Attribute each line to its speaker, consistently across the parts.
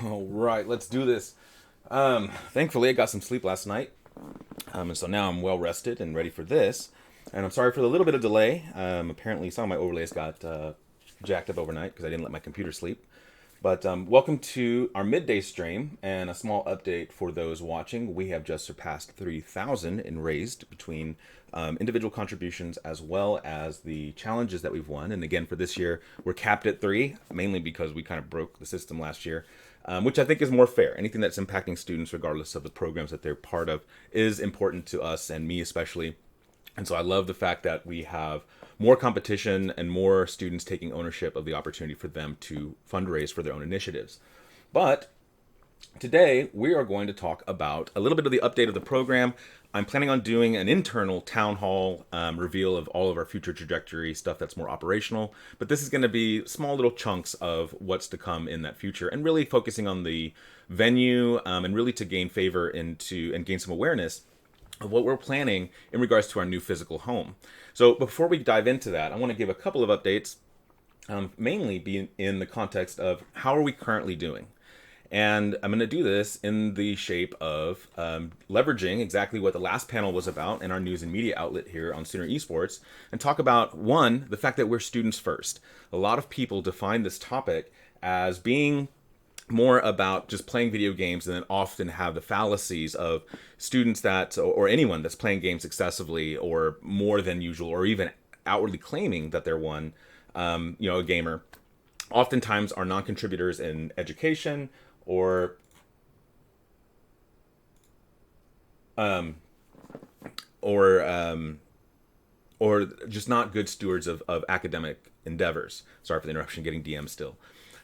Speaker 1: All right, let's do this. Thankfully, I got some sleep last night, and so now I'm well rested and ready for this. And I'm sorry for the little bit of delay. Apparently, some of my overlays got jacked up overnight because I didn't let my computer sleep. But welcome to our midday stream and a small update for those watching. We have just surpassed 3,000 in raised between individual contributions as well as the challenges that we've won. And again, for this year, we're capped at 3, mainly because we kind of broke the system last year, which I think is more fair. Anything that's impacting students, regardless of the programs that they're part of, is important to us and me especially. And so I love the fact that we have more competition and more students taking ownership of the opportunity for them to fundraise for their own initiatives. But today we are going to talk about a little bit of the update of the program. I'm planning on doing an internal town hall reveal of all of our future trajectory stuff that's more operational. But this is going to be small little chunks of what's to come in that future and really focusing on the venue and really to gain favor into and gain some awareness of what we're planning in regards to our new physical home. So before we dive into that, I want to give a couple of updates, mainly be in the context of how are we currently doing. And I'm going to do this in the shape of leveraging exactly what the last panel was about in our news and media outlet here on Sooner Esports, and talk about, one, the fact that we're students first. A lot of people define this topic as being more about just playing video games and then often have the fallacies of students that or anyone that's playing games excessively or more than usual or even outwardly claiming that they're one a gamer oftentimes are non-contributors in education or um, or or just not good stewards of academic endeavors. Sorry for the interruption, getting DMs still.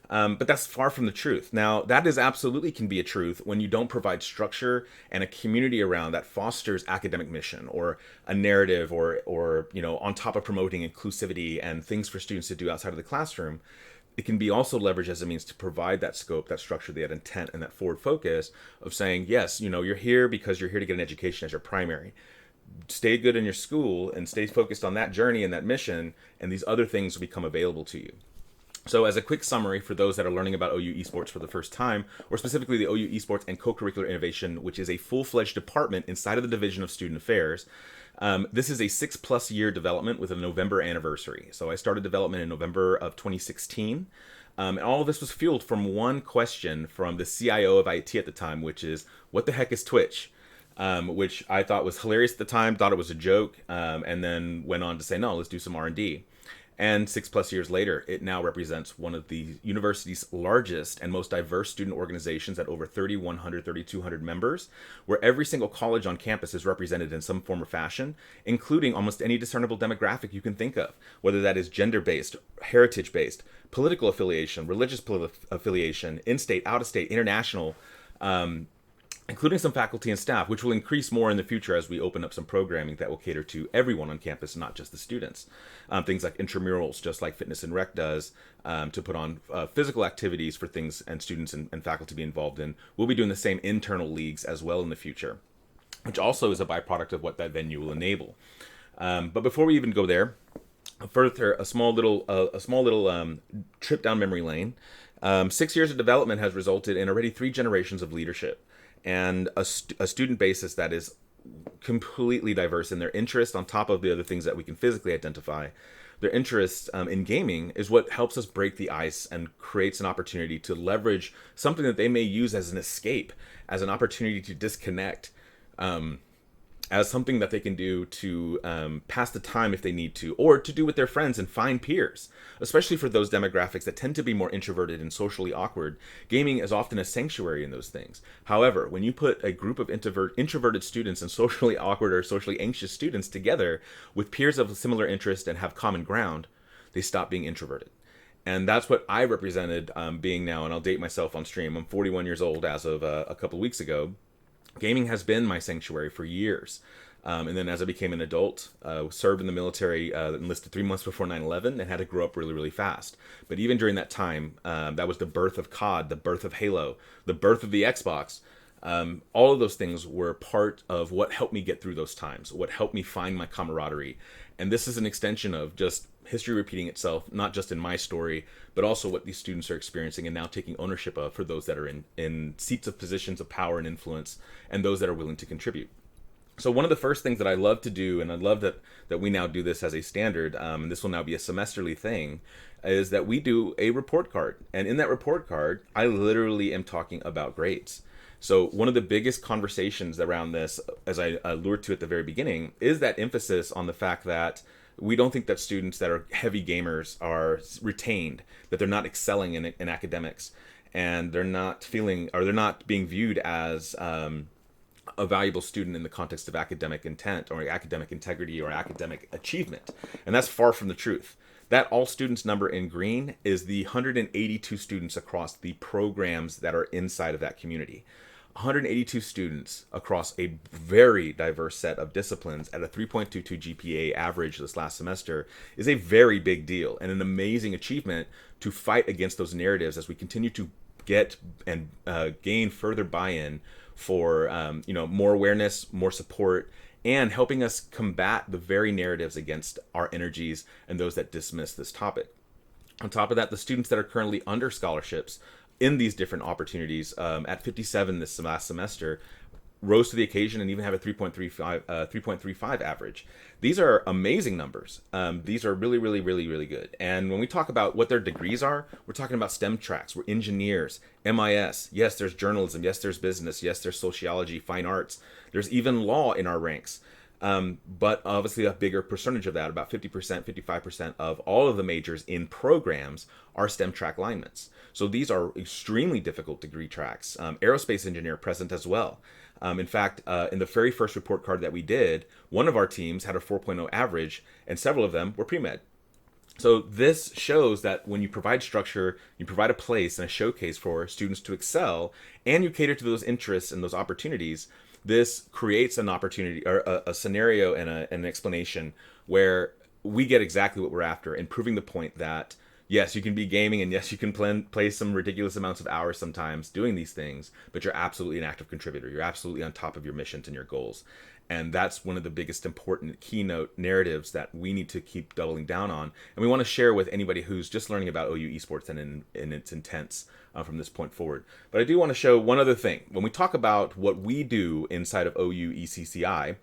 Speaker 1: But that's far from the truth. Now, that is absolutely can be a truth when you don't provide structure and a community around that fosters academic mission or a narrative or on top of promoting inclusivity and things for students to do outside of the classroom. It can be also leveraged as a means to provide that scope, that structure, that intent, and that forward focus of saying, yes, you're here because you're here to get an education as your primary. Stay good in your school and stay focused on that journey and that mission, and these other things will become available to you. So as a quick summary for those that are learning about OU Esports for the first time, or specifically the OU Esports and Co-Curricular Innovation, which is a full-fledged department inside of the Division of Student Affairs, this is a 6+ year development with a November anniversary. So I started development in November of 2016. And all of this was fueled from one question from the CIO of IT at the time, which is, what the heck is Twitch? Which I thought was hilarious at the time, thought it was a joke, and then went on to say, no, let's do some R&D. And 6+ years later, it now represents one of the university's largest and most diverse student organizations at over 3,100, 3,200 members, where every single college on campus is represented in some form or fashion, including almost any discernible demographic you can think of, whether that is gender-based, heritage-based, political affiliation, religious affiliation, in-state, out-of-state, international, including some faculty and staff, which will increase more in the future as we open up some programming that will cater to everyone on campus, not just the students. Things like intramurals, just like Fitness and Rec does, to put on physical activities for things and students and faculty to be involved in. We'll be doing the same internal leagues as well in the future, which also is a byproduct of what that venue will enable. But before we even go there, further, a small little trip down memory lane. 6 years of development has resulted in already 3 generations of leadership and a student basis that is completely diverse in their interest on top of the other things that we can physically identify. Their interest in gaming is what helps us break the ice and creates an opportunity to leverage something that they may use as an escape, as an opportunity to disconnect, as something that they can do to pass the time if they need to, or to do with their friends and find peers. Especially for those demographics that tend to be more introverted and socially awkward, gaming is often a sanctuary in those things. However, when you put a group of introverted students and socially awkward or socially anxious students together with peers of similar interest and have common ground, they stop being introverted. And that's what I represented being now, and I'll date myself on stream. I'm 41 years old as of a couple weeks ago. Gaming has been my sanctuary for years. And then as I became an adult, served in the military, enlisted 3 months before 9/11 and had to grow up really, really fast. But even during that time, that was the birth of COD, the birth of Halo, the birth of the Xbox. All of those things were part of what helped me get through those times, what helped me find my camaraderie. And this is an extension of just history repeating itself, not just in my story, but also what these students are experiencing and now taking ownership of for those that are in seats of positions of power and influence and those that are willing to contribute. So one of the first things that I love to do, and I love that we now do this as a standard, and this will now be a semesterly thing, is that we do a report card. And in that report card, I literally am talking about grades. So one of the biggest conversations around this, as I allured to at the very beginning, is that emphasis on the fact that we don't think that students that are heavy gamers are retained, that they're not excelling in academics, and they're not feeling, or they're not being viewed as a valuable student in the context of academic intent or academic integrity or academic achievement. And that's far from the truth. That all students number in green is the 182 students across the programs that are inside of that community. 182 students across a very diverse set of disciplines at a 3.22 GPA average this last semester is a very big deal and an amazing achievement to fight against those narratives as we continue to get and gain further buy-in for more awareness, more support, and helping us combat the very narratives against our energies and those that dismiss this topic. On top of that, the students that are currently under scholarships in these different opportunities at 57 this last semester rose to the occasion and even have a 3.35 average. These are amazing numbers. These are really, really, really, really good. And when we talk about what their degrees are, we're talking about STEM tracks. We're engineers, MIS. Yes, there's journalism. Yes, there's business. Yes, there's sociology, fine arts. There's even law in our ranks. But obviously a bigger percentage of that, about 50%, 55% of all of the majors in programs are STEM track alignments. So these are extremely difficult degree tracks. Aerospace engineer present as well. In fact, in the very first report card that we did, one of our teams had a 4.0 average and several of them were pre-med. So this shows that when you provide structure, you provide a place and a showcase for students to excel, and you cater to those interests and those opportunities, this creates an opportunity or a scenario and an explanation where we get exactly what we're after and proving the point that yes, you can be gaming and yes, you can play some ridiculous amounts of hours sometimes doing these things, but you're absolutely an active contributor. You're absolutely on top of your missions and your goals. And that's one of the biggest important keynote narratives that we need to keep doubling down on. And we want to share with anybody who's just learning about OU Esports and in its intents from this point forward. But I do want to show one other thing. When we talk about what we do inside of OU ECCI,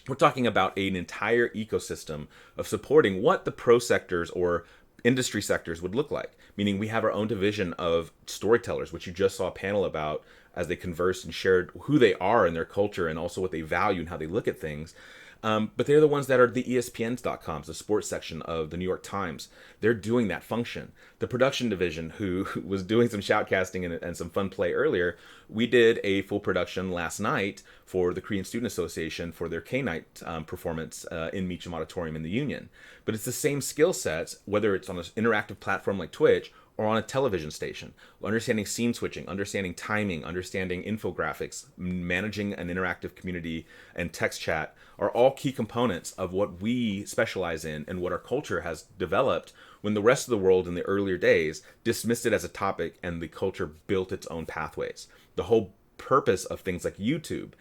Speaker 1: we're talking about an entire ecosystem of supporting what the pro sectors or industry sectors would look like, meaning we have our own division of storytellers, which you just saw a panel about as they conversed and shared who they are and their culture and also what they value and how they look at things. But they're the ones that are the ESPNs.coms, the sports section of the New York Times. They're doing that function. The production division, who was doing some shoutcasting and some fun play earlier, we did a full production last night for the Korean Student Association for their K-Night performance in Meacham Auditorium in the Union. But it's the same skill sets, whether it's on an interactive platform like Twitch or on a television station. Understanding scene switching, understanding timing, understanding infographics, managing an interactive community and text chat are all key components of what we specialize in and what our culture has developed when the rest of the world in the earlier days dismissed it as a topic and the culture built its own pathways. The whole purpose of things like YouTube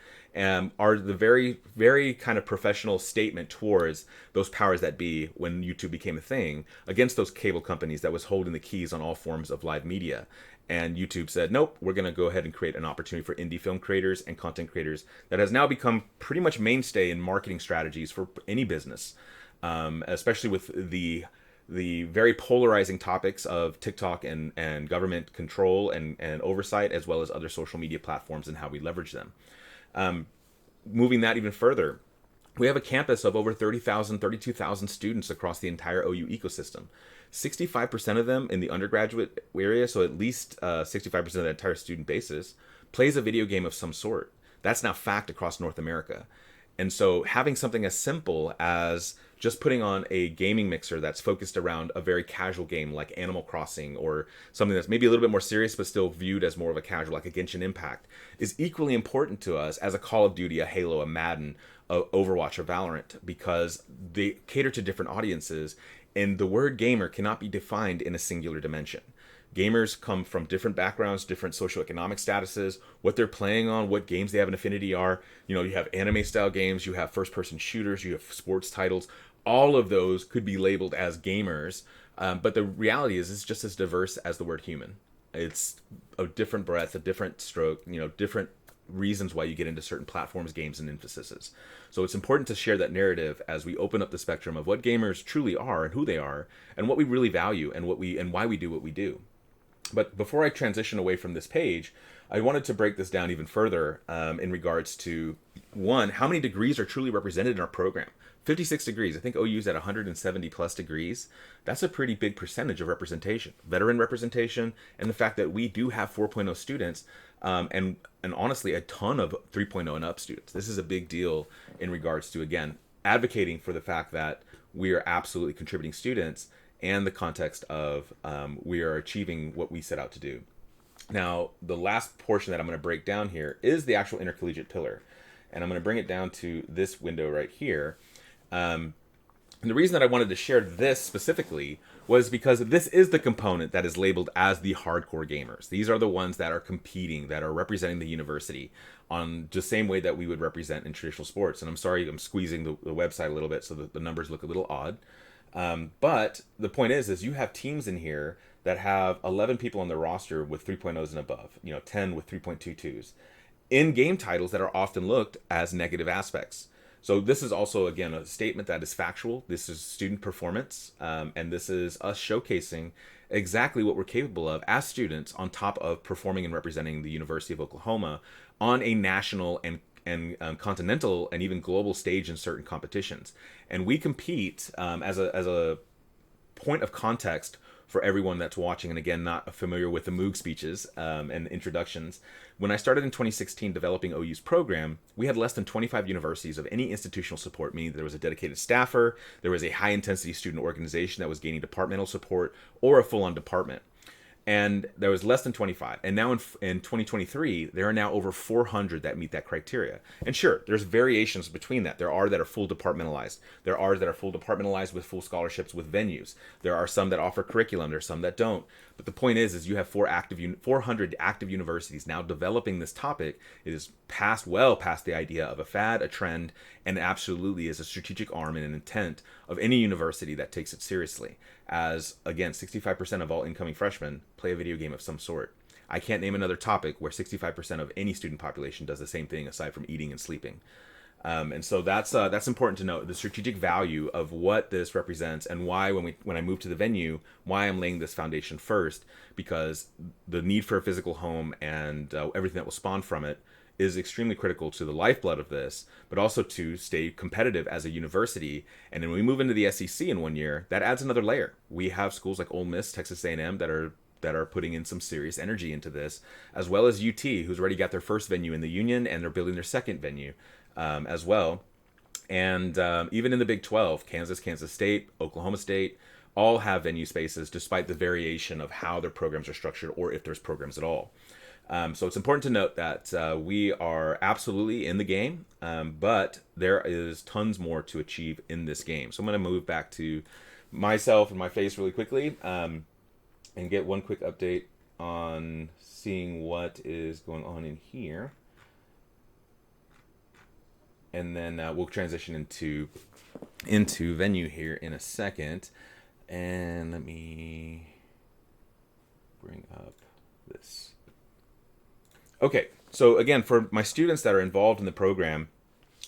Speaker 1: are the very, very kind of professional statement towards those powers that be when YouTube became a thing against those cable companies that was holding the keys on all forms of live media. And YouTube said, nope, we're going to go ahead and create an opportunity for indie film creators and content creators that has now become pretty much mainstay in marketing strategies for any business, especially with the very polarizing topics of TikTok and government control and oversight, as well as other social media platforms and how we leverage them. Moving that even further, we have a campus of over 30,000, 32,000 students across the entire OU ecosystem. 65% of them in the undergraduate area, so at least 65% of the entire student basis, plays a video game of some sort. That's now fact across North America. And so having something as simple as just putting on a gaming mixer that's focused around a very casual game like Animal Crossing or something that's maybe a little bit more serious but still viewed as more of a casual like a Genshin Impact is equally important to us as a Call of Duty, a Halo, a Madden, a Overwatch, or Valorant, because they cater to different audiences and the word gamer cannot be defined in a singular dimension. Gamers come from different backgrounds, different socioeconomic statuses, what they're playing on, what games they have an affinity are. You know, you have anime style games, you have first person shooters, you have sports titles. all of those could be labeled as gamers, but the reality is it's just as diverse as the word human. It's a different breadth, a different stroke, different reasons why you get into certain platforms, games, and emphases. So it's important to share that narrative as we open up the spectrum of what gamers truly are and who they are, and what we really value, and why we do what we do. But before I transition away from this page, I wanted to break this down even further in regards to, one, how many degrees are truly represented in our program. 56 degrees. I think OU's at 170 plus degrees. That's a pretty big percentage of representation, veteran representation, and the fact that we do have 4.0 students, and honestly a ton of 3.0 and up students. This is a big deal in regards to, again, advocating for the fact that we are absolutely contributing students, and the context of we are achieving what we set out to do. Now, the last portion that I'm going to break down here is the actual intercollegiate pillar, and I'm going to bring it down to this window right here. And the reason that I wanted to share this specifically was because this is the component that is labeled as the hardcore gamers. These are the ones that are competing, that are representing the university on the same way that we would represent in traditional sports. And I'm sorry, I'm squeezing the website a little bit so that the numbers look a little odd. But the point is you have teams in here that have 11 people on their roster with 3.0s and above, 10 with 3.22s, in game titles that are often looked as negative aspects. So this is also, again, a statement that is factual. This is student performance, and this is us showcasing exactly what we're capable of as students, on top of performing and representing the University of Oklahoma on a national and continental and even global stage in certain competitions. And we compete as a point of context for everyone that's watching, and again, not familiar with the Moog speeches and introductions. When I started in 2016 developing OU's program, we had less than 25 universities of any institutional support, meaning there was a dedicated staffer, there was a high-intensity student organization that was gaining departmental support, or a full-on department. And there was less than 25. And now in 2023, there are now over 400 that meet that criteria. And sure, there's variations between that. There are that are full departmentalized. There are that are full departmentalized with full scholarships with venues. There are some that offer curriculum. There's some that don't. But the point is you have 400 active universities now developing this topic. It is well past the idea of a fad, a trend, and absolutely is a strategic arm and an intent of any university that takes it seriously. As, again, 65% of all incoming freshmen play a video game of some sort. I can't name another topic where 65% of any student population does the same thing aside from eating and sleeping. And so that's important to note, the strategic value of what this represents, and why when I move to the venue, why I'm laying this foundation first, because the need for a physical home and everything that will spawn from it is extremely critical to the lifeblood of this, but also to stay competitive as a university. And then when we move into the SEC in 1 year, that adds another layer. We have schools like Ole Miss, Texas A&M that are putting in some serious energy into this, as well as UT, who's already got their first venue in the Union, and they're building their second venue as well. And even in the Big 12, Kansas State, Oklahoma State, all have venue spaces, despite the variation of how their programs are structured, or if there's programs at all. So it's important to note that we are absolutely in the game, but there is tons more to achieve in this game. So I'm going to move back to myself and my face really quickly and get one quick update on seeing what is going on in here. And then we'll transition into venue here in a second. And let me bring up this. Okay, so again, for my students that are involved in the program,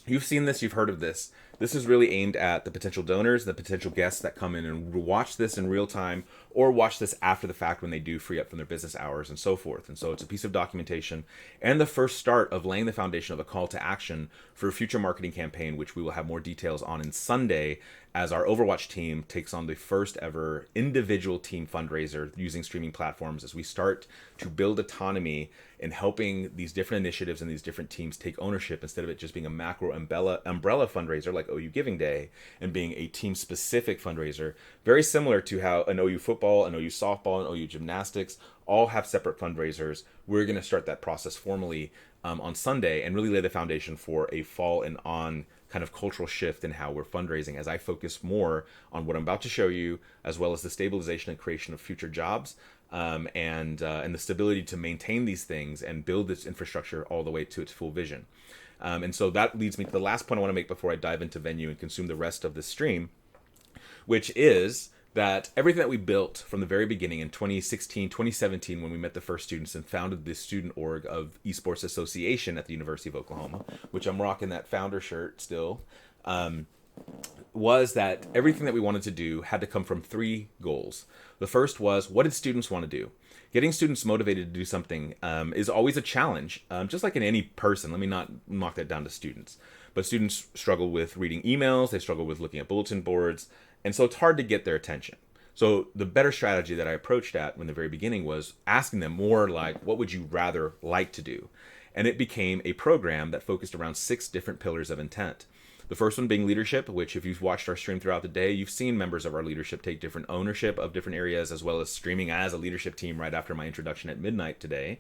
Speaker 1: you've seen this, you've heard of this. This is really aimed at the potential donors, the potential guests that come in and watch this in real time, or watch this after the fact when they do free up from their business hours and so forth. And so it's a piece of documentation and the first start of laying the foundation of a call to action for a future marketing campaign, which we will have more details on Sunday, as our Overwatch team takes on the first ever individual team fundraiser using streaming platforms, as we start to build autonomy in helping these different initiatives and these different teams take ownership, instead of it just being a macro umbrella fundraiser like OU Giving Day, and being a team specific fundraiser, very similar to how an OU football, an OU softball, and OU gymnastics all have separate fundraisers. We're going to start that process formally on Sunday, and really lay the foundation for a fall and on kind of cultural shift in how we're fundraising, as I focus more on what I'm about to show you, as well as the stabilization and creation of future jobs, and the stability to maintain these things and build this infrastructure all the way to its full vision. And so that leads me to the last point I want to make before I dive into venue and consume the rest of this stream, which is that everything that we built from the very beginning in 2016, 2017, when we met the first students and founded the student org of Esports Association at the University of Oklahoma, which I'm rocking that founder shirt still, was that everything that we wanted to do had to come from three goals. The first was, what did students want to do? Getting students motivated to do something is always a challenge, just like in any person. Let me not knock that down to students. But students struggle with reading emails, they struggle with looking at bulletin boards, and so it's hard to get their attention. So the better strategy that I approached at in the very beginning was asking them more like, what would you rather like to do? And it became a program that focused around 6 different pillars of intent. The first one being leadership, which if you've watched our stream throughout the day, you've seen members of our leadership take different ownership of different areas, as well as streaming as a leadership team right after my introduction at midnight today.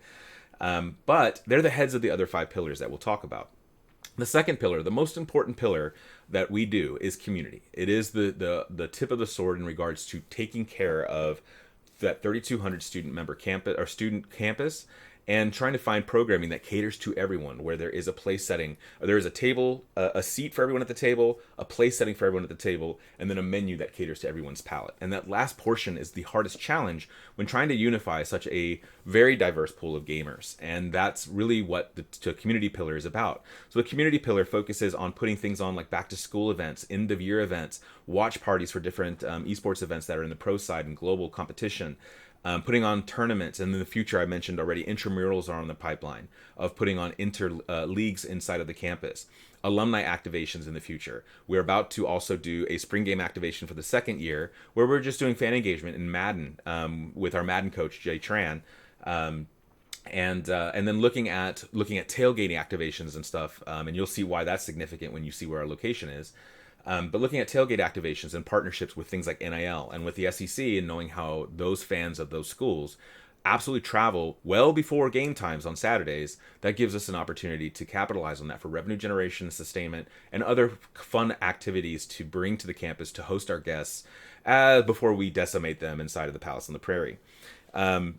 Speaker 1: But they're the heads of the other 5 pillars that we'll talk about. The second pillar, the most important pillar that we do, is community. It is the tip of the sword in regards to taking care of that 3,200 student member campus or student campus, and trying to find programming that caters to everyone, where there is a place setting, there is a table, a seat for everyone at the table, a place setting for everyone at the table, and then a menu that caters to everyone's palate. And that last portion is the hardest challenge when trying to unify such a very diverse pool of gamers. And that's really what the community pillar is about. So the community pillar focuses on putting things on like back to school events, end of year events, watch parties for different esports events that are in the pro side and global competition. Putting on tournaments, and in the future, I mentioned already, intramurals are on the pipeline of putting on leagues inside of the campus. Alumni activations in the future. We're about to also do a spring game activation for the second year, where we're just doing fan engagement in Madden with our Madden coach Jay Tran, and then looking at tailgating activations and stuff, and you'll see why that's significant when you see where our location is. But looking at tailgate activations and partnerships with things like NIL and with the SEC, and knowing how those fans of those schools absolutely travel well before game times on Saturdays, that gives us an opportunity to capitalize on that for revenue generation, sustainment, and other fun activities to bring to the campus to host our guests before we decimate them inside of the Palace on the Prairie.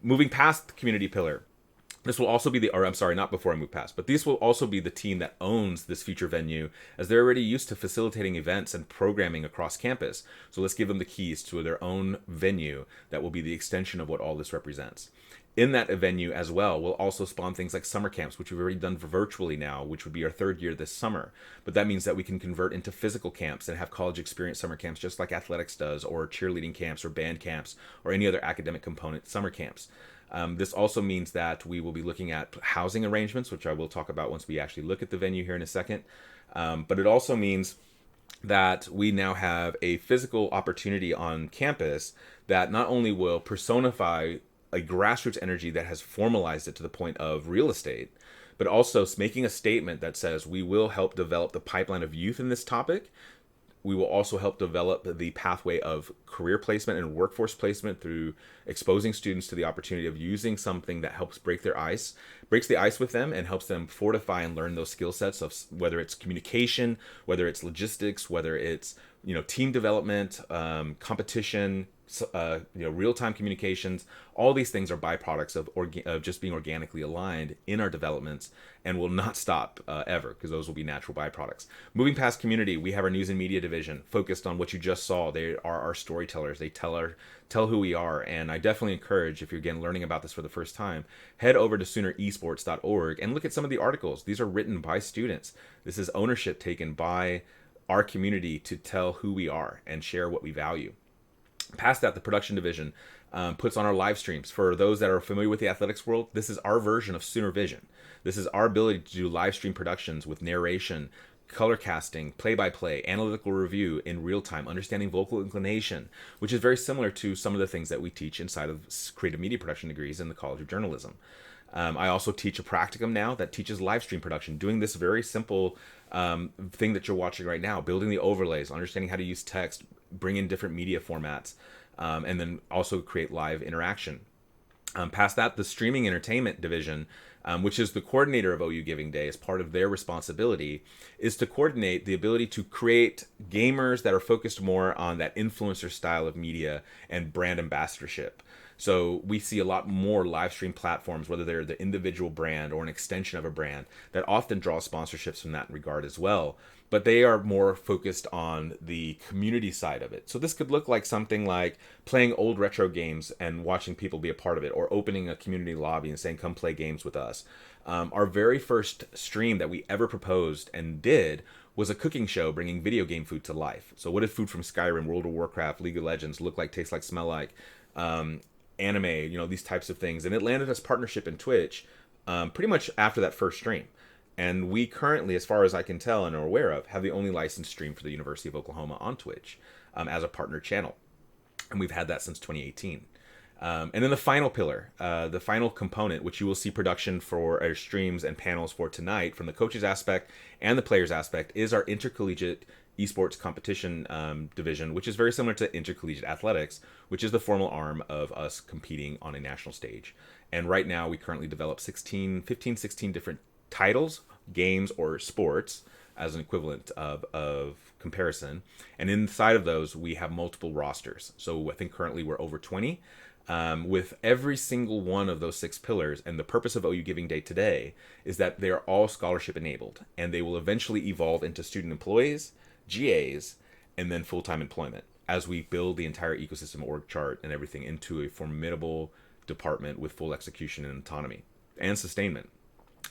Speaker 1: Moving past the community pillar, this will also be not before I move past, but this will also be the team that owns this future venue, as they're already used to facilitating events and programming across campus. So let's give them the keys to their own venue that will be the extension of what all this represents. In that venue as well, we'll also spawn things like summer camps, which we've already done virtually now, which would be our 3rd year this summer. But that means that we can convert into physical camps and have college experience summer camps, just like athletics does, or cheerleading camps, or band camps, or any other academic component summer camps. This also means that we will be looking at housing arrangements, which I will talk about once we actually look at the venue here in a second. But it also means that we now have a physical opportunity on campus that not only will personify a grassroots energy that has formalized it to the point of real estate, but also making a statement that says we will help develop the pipeline of youth in this topic. We will also help develop the pathway of career placement and workforce placement through exposing students to the opportunity of using something that helps breaks the ice with them, and helps them fortify and learn those skill sets of whether it's communication, whether it's logistics, whether it's team development, competition, real-time communications. All these things are byproducts of just being organically aligned in our developments, and will not stop ever, because those will be natural byproducts. Moving past community, we have our news and media division focused on what you just saw. They are our storytellers. They tell who we are, and I definitely encourage, if you're again learning about this for the first time, head over to sooneresports.org and look at some of the articles. These are written by students. This is ownership taken by our community to tell who we are and share what we value. Past that, the production division puts on our live streams. For those that are familiar with the athletics world, this is our version of Sooner Vision. This is our ability to do live stream productions with narration, color casting, play-by-play, analytical review in real time, understanding vocal inclination, which is very similar to some of the things that we teach inside of creative media production degrees in the College of Journalism. I also teach a practicum now that teaches live stream production, doing this very simple thing that you're watching right now, building the overlays, understanding how to use text, bring in different media formats, and then also create live interaction. Past that, the streaming entertainment division, which is the coordinator of OU Giving Day, as part of their responsibility, is to coordinate the ability to create gamers that are focused more on that influencer style of media and brand ambassadorship. So we see a lot more live stream platforms, whether they're the individual brand or an extension of a brand, that often draw sponsorships from that regard as well. But they are more focused on the community side of it. So this could look like something like playing old retro games and watching people be a part of it, or opening a community lobby and saying, come play games with us. Our very first stream that we ever proposed and did was a cooking show bringing video game food to life. So what did food from Skyrim, World of Warcraft, League of Legends look like, taste like, smell like, anime, these types of things. And it landed us partnership in Twitch pretty much after that first stream. And we currently, as far as I can tell and are aware of, have the only licensed stream for the University of Oklahoma on Twitch as a partner channel. And we've had that since 2018. And then the final pillar, the final component, which you will see production for our streams and panels for tonight from the coaches aspect and the players aspect, is our intercollegiate esports competition division, which is very similar to intercollegiate athletics, which is the formal arm of us competing on a national stage. And right now we currently develop 16 different titles, games, or sports as an equivalent of comparison. And inside of those, we have multiple rosters. So I think currently we're over 20. With every single one of those 6 pillars. And the purpose of OU Giving Day today is that they are all scholarship enabled, and they will eventually evolve into student employees, GAs, and then full-time employment as we build the entire ecosystem org chart and everything into a formidable department with full execution and autonomy and sustainment.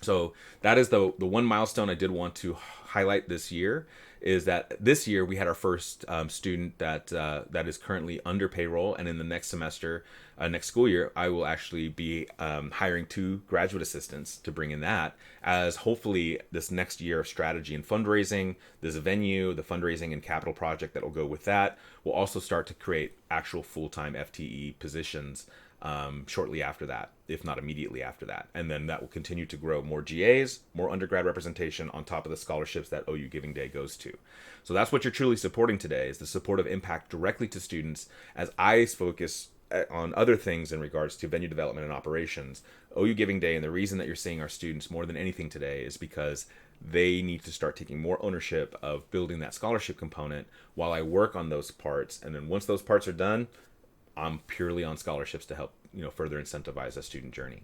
Speaker 1: So that is the one milestone I did want to highlight this year, is that this year we had our first student that is currently under payroll, and in the next semester, next school year, I will actually be hiring 2 graduate assistants to bring in that, as hopefully this next year of strategy and fundraising, this venue, the fundraising and capital project that will go with that, will also start to create actual full-time FTE positions shortly after that, if not immediately after that. And then that will continue to grow more GAs, more undergrad representation on top of the scholarships that OU Giving Day goes to. So that's what you're truly supporting today, is the support of impact directly to students, as I focus on other things in regards to venue development and operations. OU Giving Day, and the reason that you're seeing our students more than anything today, is because they need to start taking more ownership of building that scholarship component while I work on those parts. And then once those parts are done, I'm purely on scholarships to help, further incentivize a student journey.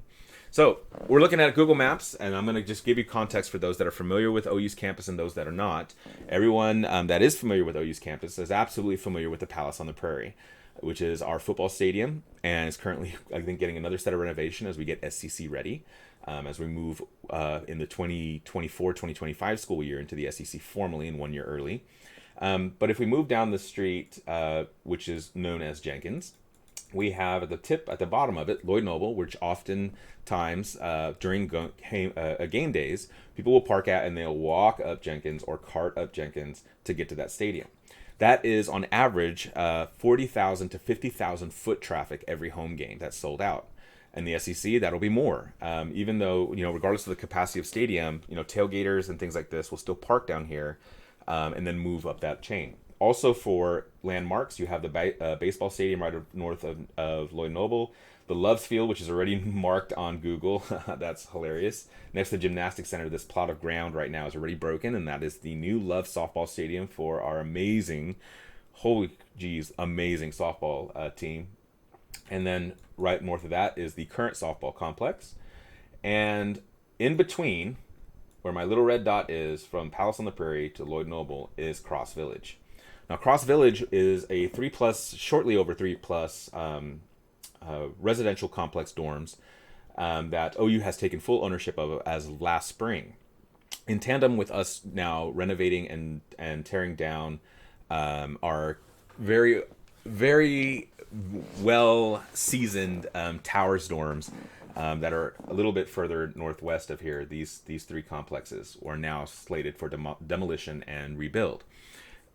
Speaker 1: So we're looking at Google Maps, and I'm going to just give you context for those that are familiar with OU's campus and those that are not. Everyone that is familiar with OU's campus is absolutely familiar with the Palace on the Prairie, which is our football stadium, and is currently, I think, getting another set of renovation as we get SCC ready, as we move in the 2024-2025 school year into the SEC formally and 1 year early. But if we move down the street, which is known as Jenkins, we have at the bottom of it, Lloyd Noble, which oftentimes during game days, people will park at and they'll walk up Jenkins or cart up Jenkins to get to that stadium. That is on average 40,000 to 50,000 foot traffic every home game that's sold out. And the SEC, that'll be more. Even though, regardless of the capacity of stadium, tailgaters and things like this will still park down here and then move up that chain. Also for landmarks, you have the baseball stadium right north of Lloyd Noble, the Loves Field, which is already marked on Google. That's hilarious. Next to the gymnastics center, this plot of ground right now is already broken, and that is the new Love softball stadium for our amazing softball team. And then right north of that is the current softball complex. And in between, where my little red dot is, from Palace on the Prairie to Lloyd Noble, is Cross Village. Now, Cross Village is a shortly over 3+ residential complex dorms that OU has taken full ownership of as last spring. In tandem with us now renovating and tearing down our very, very well-seasoned towers dorms that are a little bit further northwest of here. These 3 complexes are now slated for demolition and rebuild.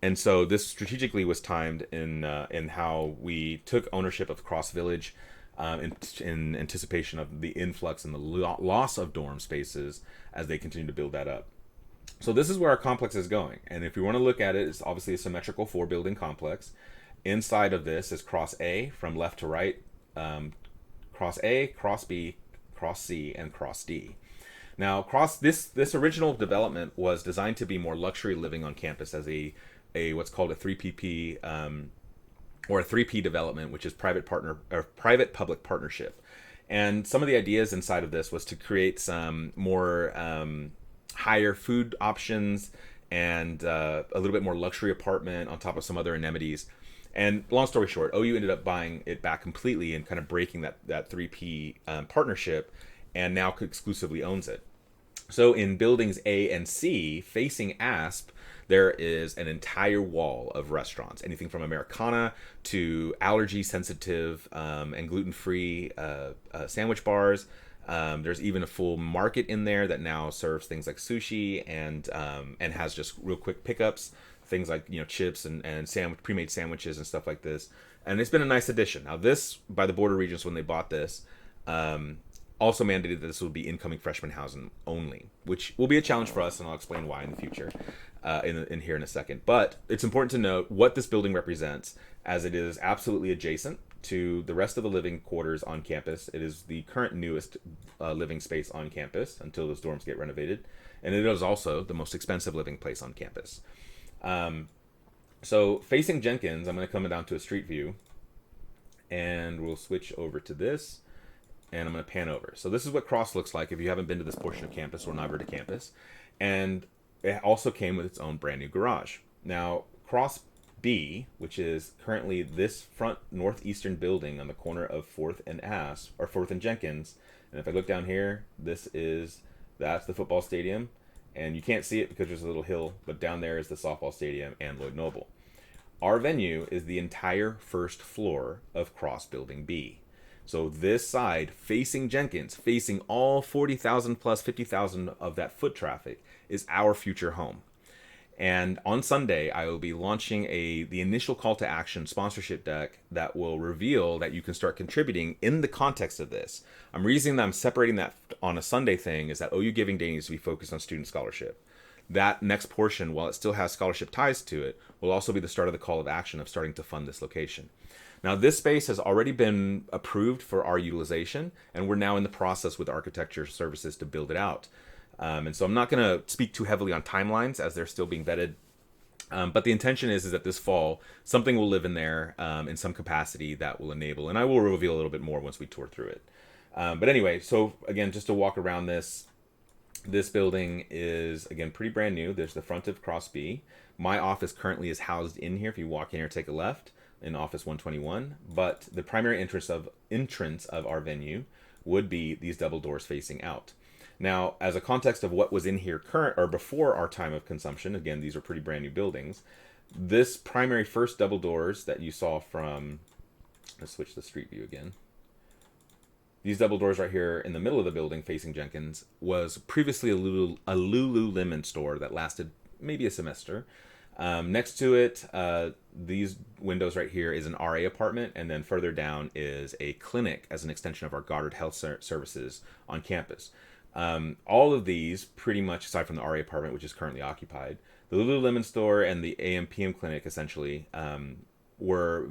Speaker 1: And so this strategically was timed in how we took ownership of Cross Village in anticipation of the influx and the loss of dorm spaces as they continue to build that up. So this is where our complex is going. And if you want to look at it, it's obviously a symmetrical 4-building complex. Inside of this is Cross A from left to right, Cross A, Cross B, Cross C, and Cross D. Now, this original development was designed to be more luxury living on campus as a what's called a 3PP or a 3P development, which is private public partnership. And some of the ideas inside of this was to create some more higher food options and a little bit more luxury apartment on top of some other amenities. And long story short, OU ended up buying it back completely and kind of breaking that 3P partnership, and now exclusively owns it. So in buildings A and C facing ASP, there is an entire wall of restaurants, anything from Americana to allergy sensitive and gluten free sandwich bars. There's even a full market in there that now serves things like sushi and has just real quick pickups, things like chips and pre-made sandwiches and stuff like this. And it's been a nice addition. Now this, by the Board of Regents when they bought this, also mandated that this will be incoming freshman housing only, which will be a challenge for us, and I'll explain why in the future in here in a second. But it's important to note what this building represents, as it is absolutely adjacent to the rest of the living quarters on campus. It is the current newest living space on campus until those dorms get renovated, and it is also the most expensive living place on campus. So facing Jenkins, I'm going to come down to a street view, and we'll switch over to this. And I'm going to pan over. So this is what Cross looks like if you haven't been to this portion of campus or never to campus. And it also came with its own brand new garage. Now, Cross B, which is currently this front northeastern building on the corner of 4th and Asp, or 4th and Jenkins. And if I look down here, that's the football stadium. And you can't see it because there's a little hill, but down there is the softball stadium and Lloyd Noble. Our venue is the entire first floor of Cross Building B. So this side, facing Jenkins, facing all 40,000 plus 50,000 of that foot traffic, is our future home. And on Sunday, I will be launching the initial call to action sponsorship deck that will reveal that you can start contributing in the context of this. Reason that I'm separating that on a Sunday thing is that OU Giving Day needs to be focused on student scholarship. That next portion, while it still has scholarship ties to it, will also be the start of the call of action of starting to fund this location. Now, this space has already been approved for our utilization, and we're now in the process with architecture services to build it out. And so I'm not going to speak too heavily on timelines as they're still being vetted. But the intention is that this fall, something will live in there in some capacity that will enable, and I will reveal a little bit more once we tour through it. But anyway, so again, just to walk around this building is, again, pretty brand new. There's the front of Cross B. My office currently is housed in here. If you walk in here, take a left in office 121, but the primary entrance of our venue would be these double doors facing out. Now, as a context of what was in here before our time of consumption, again, these are pretty brand new buildings. This primary first double doors that you saw from, let's switch the street view again. These double doors right here in the middle of the building facing Jenkins was previously a Lululemon store that lasted maybe a semester. Next to it, these windows right here is an RA apartment, and then further down is a clinic as an extension of our Goddard Health Services on campus. All of these, pretty much aside from the RA apartment, which is currently occupied, the Lululemon store and the AM/PM clinic essentially were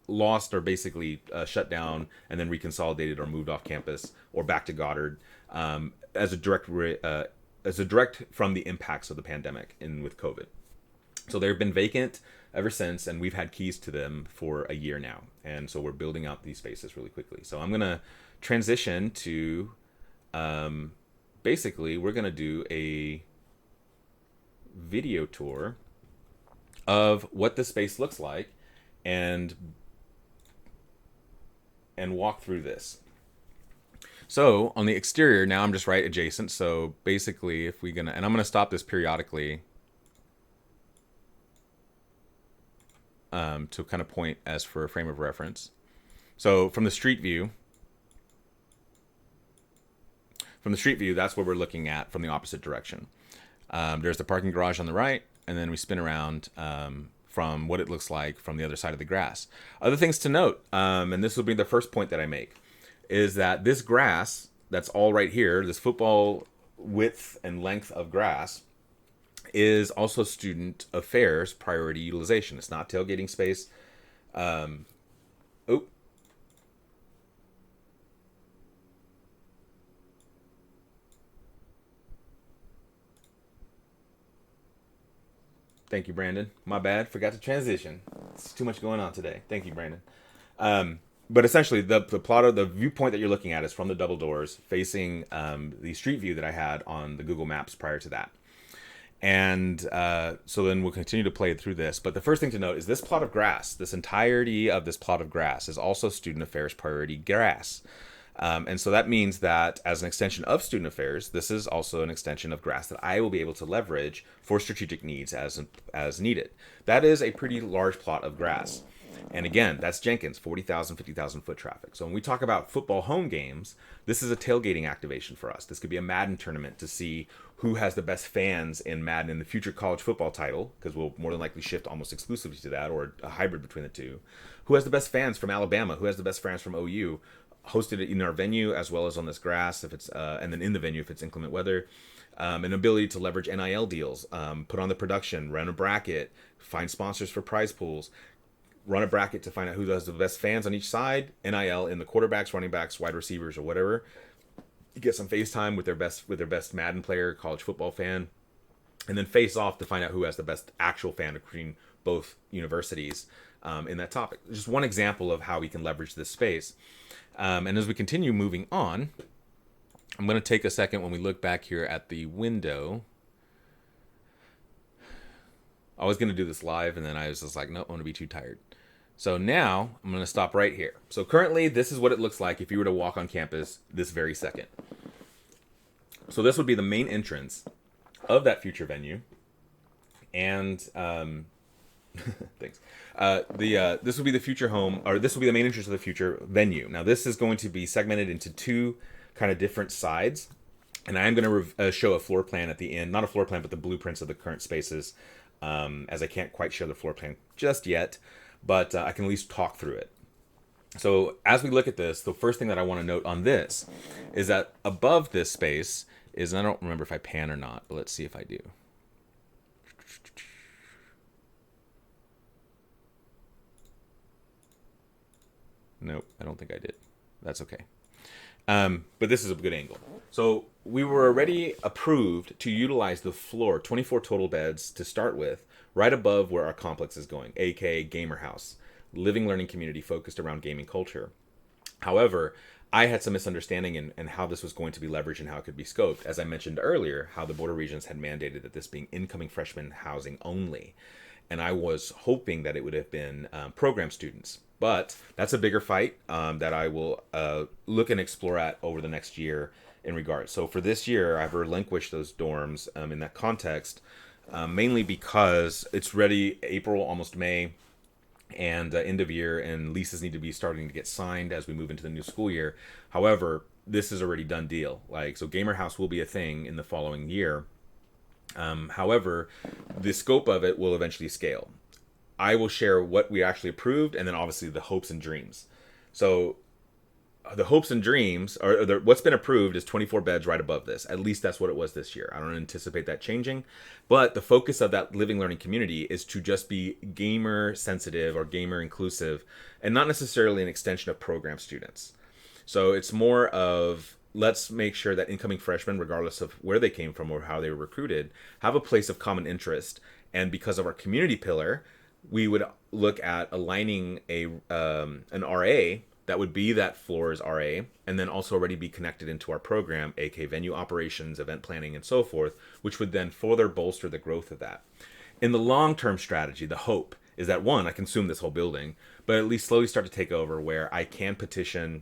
Speaker 1: lost or basically shut down and then reconsolidated or moved off campus or back to Goddard as a direct from the impacts of the pandemic and with COVID. So they've been vacant ever since, and we've had keys to them for a year now. And so we're building out these spaces really quickly. So I'm going to transition to, basically, we're going to do a video tour of what the space looks like and walk through this. So on the exterior, now I'm just right adjacent. So basically, and I'm going to stop this periodically to kind of point as for a frame of reference. So from the street view, that's what we're looking at from the opposite direction. There's the parking garage on the right, and then we spin around from what it looks like from the other side of the grass. Other things to note, and this will be the first point that I make, is that this grass that's all right here, this football width and length of grass, is also student affairs priority utilization. It's not tailgating space. Thank you, Brandon. My bad. Forgot to transition. It's too much going on today. Thank you, Brandon. But essentially, the plot of the viewpoint that you're looking at is from the double doors, facing the street view that I had on the Google Maps prior to that. And so then we'll continue to play through this. But the first thing to note is this plot of grass, this entirety of this plot of grass is also student affairs priority grass. And so that means that as an extension of student affairs, this is also an extension of grass that I will be able to leverage for strategic needs as needed. That is a pretty large plot of grass. And again, that's Jenkins, 40,000, 50,000 foot traffic. So when we talk about football home games, this is a tailgating activation for us. This could be a Madden tournament to see who has the best fans in Madden in the future college football title, because we'll more than likely shift almost exclusively to that, or a hybrid between the two. Who has the best fans from Alabama? Who has the best fans from OU? Hosted it in our venue as well as on this grass, if it's and then in the venue if it's inclement weather. An ability to leverage NIL deals, put on the production, run a bracket, find sponsors for prize pools, run a bracket to find out who has the best fans on each side, NIL in the quarterbacks, running backs, wide receivers, or whatever. You get some FaceTime with their best Madden player, college football fan, and then face off to find out who has the best actual fan between both universities in that topic. Just one example of how we can leverage this space. And as we continue moving on, I'm going to take a second when we look back here at the window. I was going to do this live, and then I was just like, nope, I'm going to be too tired. So now I'm going to stop right here. So currently, this is what it looks like if you were to walk on campus this very second. So this would be the main entrance of that future venue. And thanks. This would be the future home, or this will be the main entrance of the future venue. Now, this is going to be segmented into two kind of different sides. And I am going to show a floor plan at the end. Not a floor plan, but the blueprints of the current spaces, as I can't quite share the floor plan just yet. But I can at least talk through it. So as we look at this, the first thing that I want to note on this is that above this space is, and I don't remember if I pan or not, but let's see if I do. Nope, I don't think I did. That's okay. But this is a good angle. So we were already approved to utilize the floor, 24 total beds to start with, right above where our complex is going, aka Gamer House, living learning community focused around gaming culture. However, I had some misunderstanding in how this was going to be leveraged and how it could be scoped. As I mentioned earlier, how the Board of Regents had mandated that this being incoming freshman housing only. And I was hoping that it would have been program students. But that's a bigger fight that I will look and explore at over the next year in regard. So for this year, I've relinquished those dorms in that context, mainly because it's ready April, almost May, and end of year, and leases need to be starting to get signed as we move into the new school year. However, this is already done deal. So Gamer House will be a thing in the following year. However, the scope of it will eventually scale. I will share what we actually approved, and then obviously the hopes and dreams. So the hopes and dreams, or what's been approved, is 24 beds right above this. At least that's what it was this year. I don't anticipate that changing. But the focus of that living learning community is to just be gamer sensitive or gamer inclusive, and not necessarily an extension of program students. So it's more of, let's make sure that incoming freshmen, regardless of where they came from or how they were recruited, have a place of common interest. And because of our community pillar, we would look at aligning an RA that would be that floor's RA, and then also already be connected into our program, aka venue operations, event planning, and so forth, which would then further bolster the growth of that. In the long-term strategy, the hope is that, one, I consume this whole building, but at least slowly start to take over where I can petition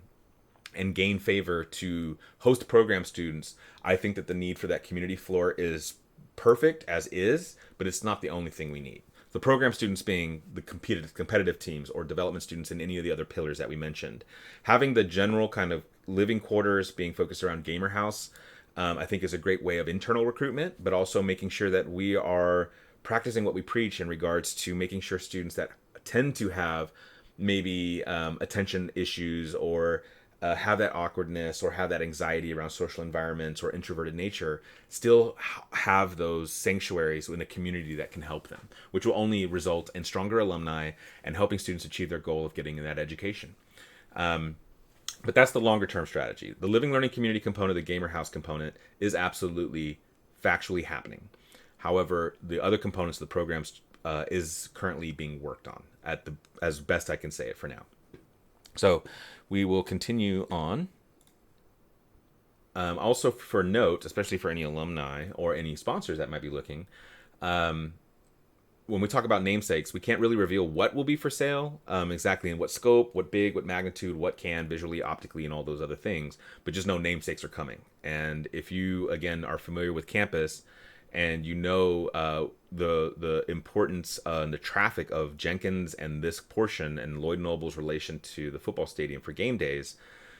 Speaker 1: and gain favor to host program students. I think that the need for that community floor is perfect as is, but it's not the only thing we need. The program students being the competitive teams or development students in any of the other pillars that we mentioned. Having the general kind of living quarters being focused around Gamer House, I think is a great way of internal recruitment, but also making sure that we are practicing what we preach in regards to making sure students that tend to have maybe attention issues or have that awkwardness or have that anxiety around social environments or introverted nature still have those sanctuaries in a community that can help them, which will only result in stronger alumni and helping students achieve their goal of getting that education. But that's the longer term strategy. The living learning community component, the Gamer House component, is absolutely factually happening. However, the other components of the programs is currently being worked on at the as best I can say it for now. So we will continue on. Also, for note, especially for any alumni or any sponsors that might be looking, when we talk about namesakes, we can't really reveal what will be for sale, exactly in what scope, what big, what magnitude, what can, visually, optically, and all those other things. But just know namesakes are coming. And if you, again, are familiar with campus and you know the importance and the traffic of Jenkins and this portion and Lloyd Noble's relation to the football stadium for game days,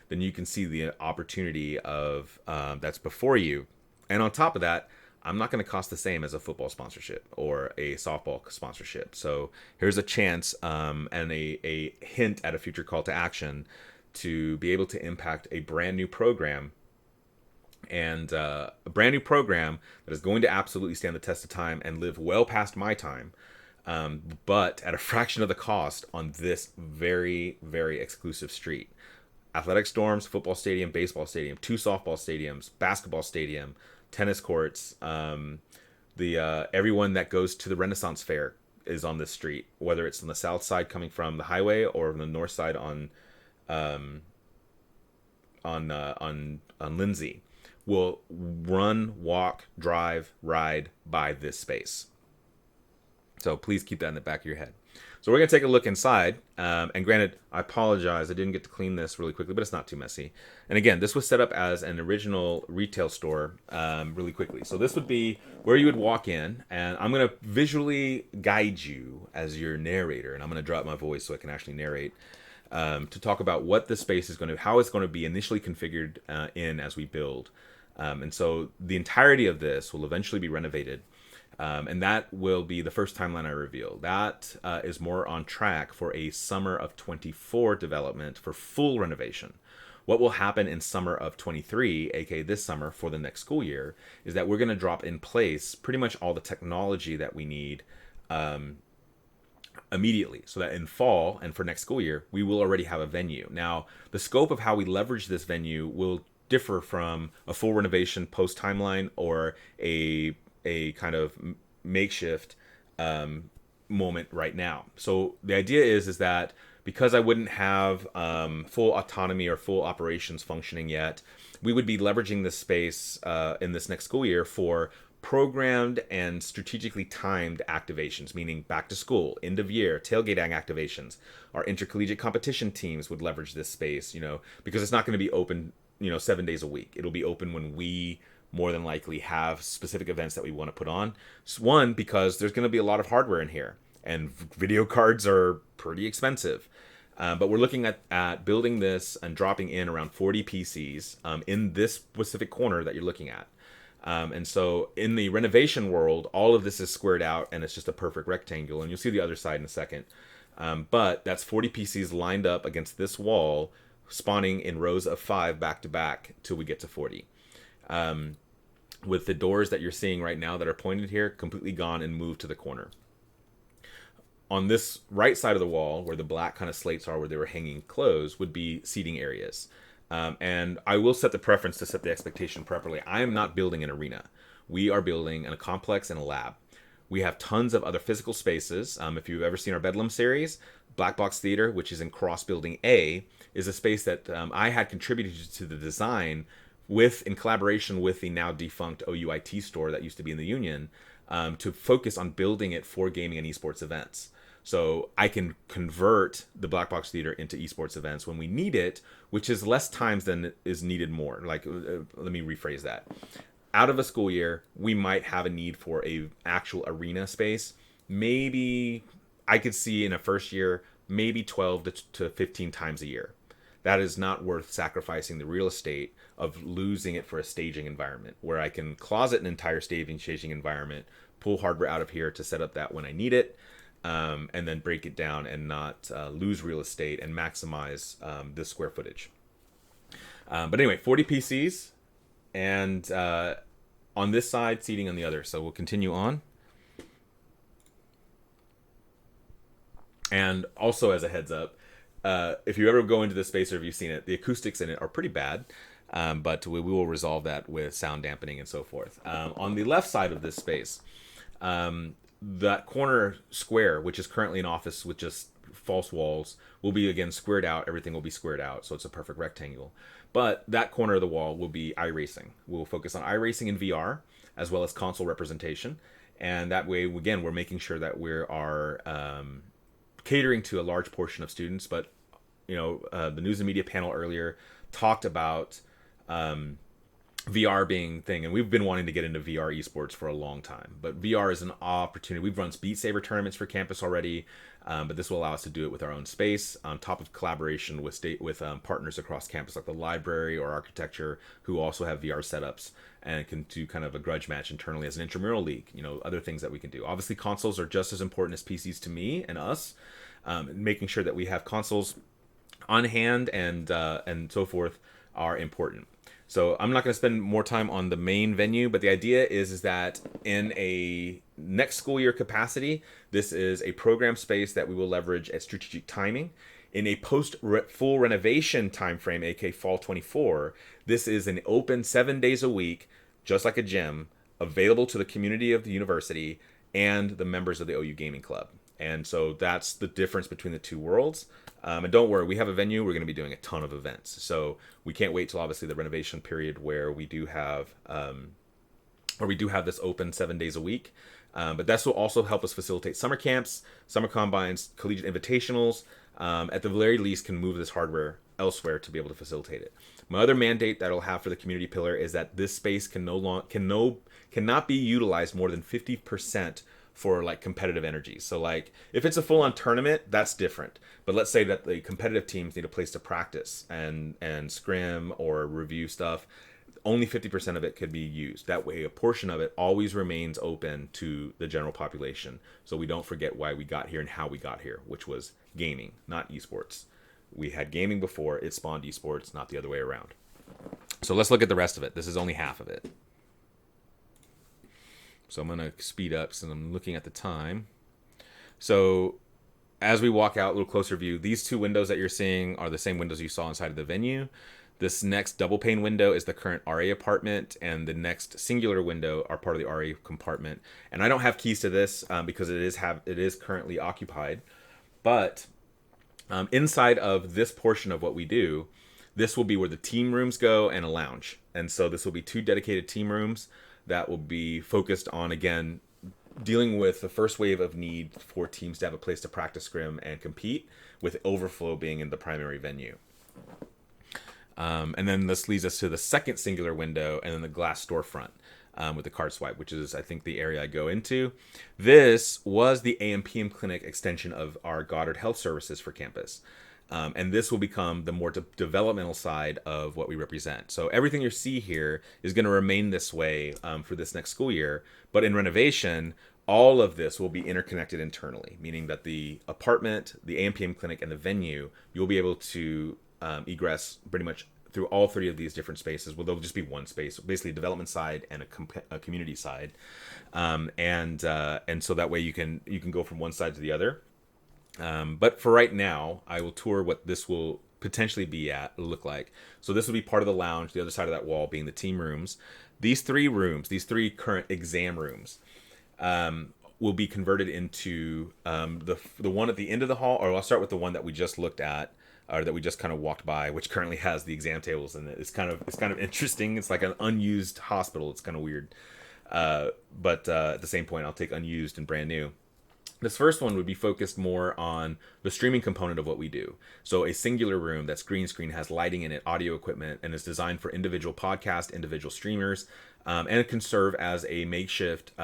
Speaker 1: then you can see the opportunity of that's before you. And on top of that, I'm not going to cost the same as a football sponsorship or a softball sponsorship. So here's a chance and a hint at a future call to action to be able to impact a brand new program, and a brand new program that is going to absolutely stand the test of time and live well past my time, but at a fraction of the cost on this very, very exclusive street. Athletic Storms, football stadium, baseball stadium, 2 softball stadiums, basketball stadium, tennis courts. Everyone that goes to the Renaissance Fair is on this street, whether it's on the south side coming from the highway or on the north side on Lindsay, will run, walk, drive, ride by this space. So please keep that in the back of your head. So we're going to take a look inside. And granted, I apologize. I didn't get to clean this really quickly, but it's not too messy. And again, this was set up as an original retail store really quickly. So this would be where you would walk in. And I'm going to visually guide you as your narrator. And I'm going to drop my voice so I can actually narrate to talk about what the space is going to, how it's going to be initially configured in as we build. And so the entirety of this will eventually be renovated. And that will be the first timeline I reveal. That is more on track for a summer of 24 development for full renovation. What will happen in summer of 23, aka this summer for the next school year, is that we're going to drop in place pretty much all the technology that we need immediately, so that in fall and for next school year, we will already have a venue. Now, the scope of how we leverage this venue will differ from a full renovation post timeline or a kind of makeshift moment right now. So the idea is that because I wouldn't have full autonomy or full operations functioning yet, we would be leveraging this space in this next school year for programmed and strategically timed activations, meaning back to school, end of year, tailgating activations. Our intercollegiate competition teams would leverage this space, because it's not going to be open, 7 days a week. It'll be open when we more than likely have specific events that we want to put on. One, because there's going to be a lot of hardware in here, and video cards are pretty expensive. But we're looking at building this and dropping in around 40 PCs in this specific corner that you're looking at. And so in the renovation world, all of this is squared out and it's just a perfect rectangle. And you'll see the other side in a second. But that's 40 PCs lined up against this wall, spawning in rows of 5 back to back till we get to 40. With the doors that you're seeing right now that are pointed here completely gone and moved to the corner. On this right side of the wall, where the black kind of slates are where they were hanging clothes, would be seating areas. And I will set the preference to set the expectation properly. I am not building an arena. We are building a complex and a lab. We have tons of other physical spaces. If you've ever seen our Bedlam series, Black Box Theater, which is in Cross Building A, is a space that I had contributed to the design in collaboration with the now defunct OUIT store that used to be in the Union, to focus on building it for gaming and esports events. So I can convert the Black Box Theater into esports events when we need it, which is less times than is needed more. Let me rephrase that. Out of a school year, we might have a need for a actual arena space. Maybe I could see in a first year, maybe 12 to 15 times a year. That is not worth sacrificing the real estate of losing it for a staging environment where I can closet an entire staging environment, pull hardware out of here to set up that when I need it, and then break it down and not lose real estate and maximize the square footage. But anyway, 40 PCs, and on this side, seating on the other. So we'll continue on. And also as a heads up, if you ever go into this space or if you've seen it, the acoustics in it are pretty bad, but we will resolve that with sound dampening and so forth. On the left side of this space, that corner square, which is currently an office with just false walls, will be again squared out. Everything will be squared out, so it's a perfect rectangle. But that corner of the wall will be iRacing. We'll focus on iRacing in VR as well as console representation, and that way, again, we're making sure that we are catering to a large portion of students. But the news and media panel earlier talked about VR being thing, and we've been wanting to get into VR esports for a long time. But VR is an opportunity. We've run Beat Saber tournaments for campus already, but this will allow us to do it with our own space, on top of collaboration with partners across campus, like the library or architecture, who also have VR setups and can do kind of a grudge match internally as an intramural league. Other things that we can do. Obviously, consoles are just as important as PCs to me and us. Making sure that we have consoles on hand and so forth are important. So I'm not going to spend more time on the main venue, but the idea is that in a next school year capacity, this is a program space that we will leverage at strategic timing. In a full renovation timeframe, aka fall 24, this is an open 7 days a week, just like a gym, available to the community of the university and the members of the OU Gaming Club. And so that's the difference between the two worlds. And don't worry, we have a venue. We're going to be doing a ton of events. So we can't wait till obviously the renovation period where we do have this open 7 days a week. But this will also help us facilitate summer camps, summer combines, collegiate invitationals. At the very least, can move this hardware elsewhere to be able to facilitate it. My other mandate that I'll have for the community pillar is that this space cannot be utilized more than 50% for like competitive energy. So like if it's a full-on tournament, that's different. But let's say that the competitive teams need a place to practice and scrim or review stuff. Only 50% of it could be used. That way a portion of it always remains open to the general population. So we don't forget why we got here and how we got here, which was gaming, not esports. We had gaming before, it spawned esports, not the other way around. So let's look at the rest of it. This is only half of it. So I'm going to speed up since I'm looking at the time. So as we walk out, a little closer view, these two windows that you're seeing are the same windows you saw inside of the venue. This next double pane window is the current RA apartment, and the next singular window are part of the RA compartment. And I don't have keys to this because it is currently occupied. But inside of this portion of what we do, this will be where the team rooms go and a lounge. And so this will be 2 dedicated team rooms that will be focused on, again, dealing with the first wave of need for teams to have a place to practice scrim and compete, with overflow being in the primary venue. And then this leads us to the second singular window and then the glass storefront with the card swipe, which is, I think, the area I go into. This was the AM/PM clinic extension of our Goddard Health Services for campus. And this will become the more developmental side of what we represent. So everything you see here is going to remain this way for this next school year. But in renovation, all of this will be interconnected internally, meaning that the apartment, the AM/PM clinic, and the venue, you'll be able to egress pretty much through all 3 of these different spaces. Well, there'll just be one space, basically a development side and a community side. And so that way you can go from one side to the other. But for right now, I will tour what this will potentially look like. So this will be part of the lounge, the other side of that wall being the team rooms. These 3 rooms, these 3 current exam rooms, will be converted into the one at the end of the hall, or I'll start with the one that we just looked at, or that we just kind of walked by, which currently has the exam tables in it. It's kind of interesting. It's like an unused hospital. It's kind of weird. But at the same point, I'll take unused and brand new. This first one would be focused more on the streaming component of what we do. So a singular room that's green screen, has lighting in it, audio equipment, and is designed for individual podcast, individual streamers, and it can serve as a makeshift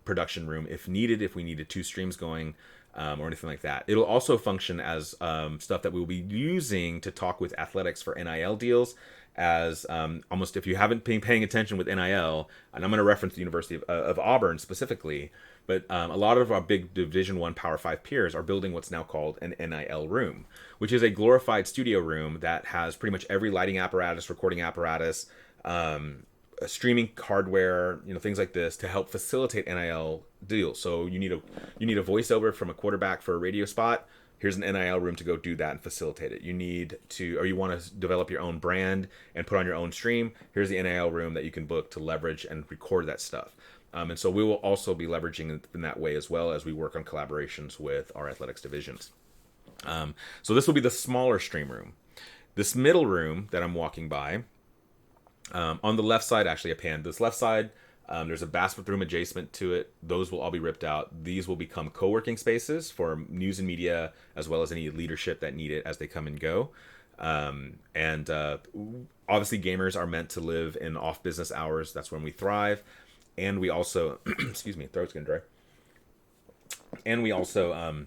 Speaker 1: production room if needed, if we needed 2 streams going or anything like that. It'll also function as stuff that we'll be using to talk with athletics for NIL deals, as almost, if you haven't been paying attention with NIL, and I'm going to reference the University of Auburn specifically, but a lot of our big Division I Power 5 peers are building what's now called an NIL room, which is a glorified studio room that has pretty much every lighting apparatus, recording apparatus, streaming hardware, things like this to help facilitate NIL deals. So you need a voiceover from a quarterback for a radio spot. Here's an NIL room to go do that and facilitate it. You want to develop your own brand and put on your own stream. Here's the NIL room that you can book to leverage and record that stuff. And so we will also be leveraging it in that way as well as we work on collaborations with our athletics divisions. So this will be the smaller stream room. This middle room that I'm walking by, on the left side, actually, I panned this left side. There's a bathroom adjacent to it. Those will all be ripped out. These will become co-working spaces for news and media, as well as any leadership that need it as they come and go. And obviously, gamers are meant to live in off business hours. That's when we thrive. And we also, excuse me, throat's getting dry. And we also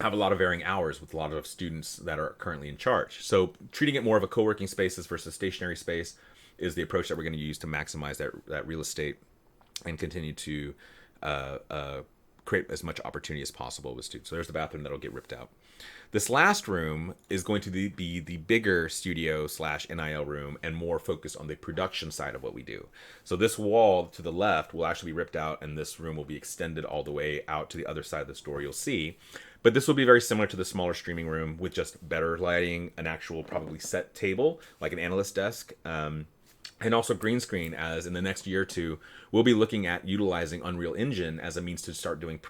Speaker 1: have a lot of varying hours with a lot of students that are currently in charge. So treating it more of a co-working spaces versus stationary space is the approach that we're going to use to maximize that real estate and continue to create as much opportunity as possible with students. So there's the bathroom that'll get ripped out. This last room is going to be the bigger studio / NIL room and more focused on the production side of what we do. So this wall to the left will actually be ripped out, and this room will be extended all the way out to the other side of the store, you'll see. But this will be very similar to the smaller streaming room with just better lighting, an actual probably set table, like an analyst desk, and also green screen, as in the next year or two, we'll be looking at utilizing Unreal Engine as a means to start doing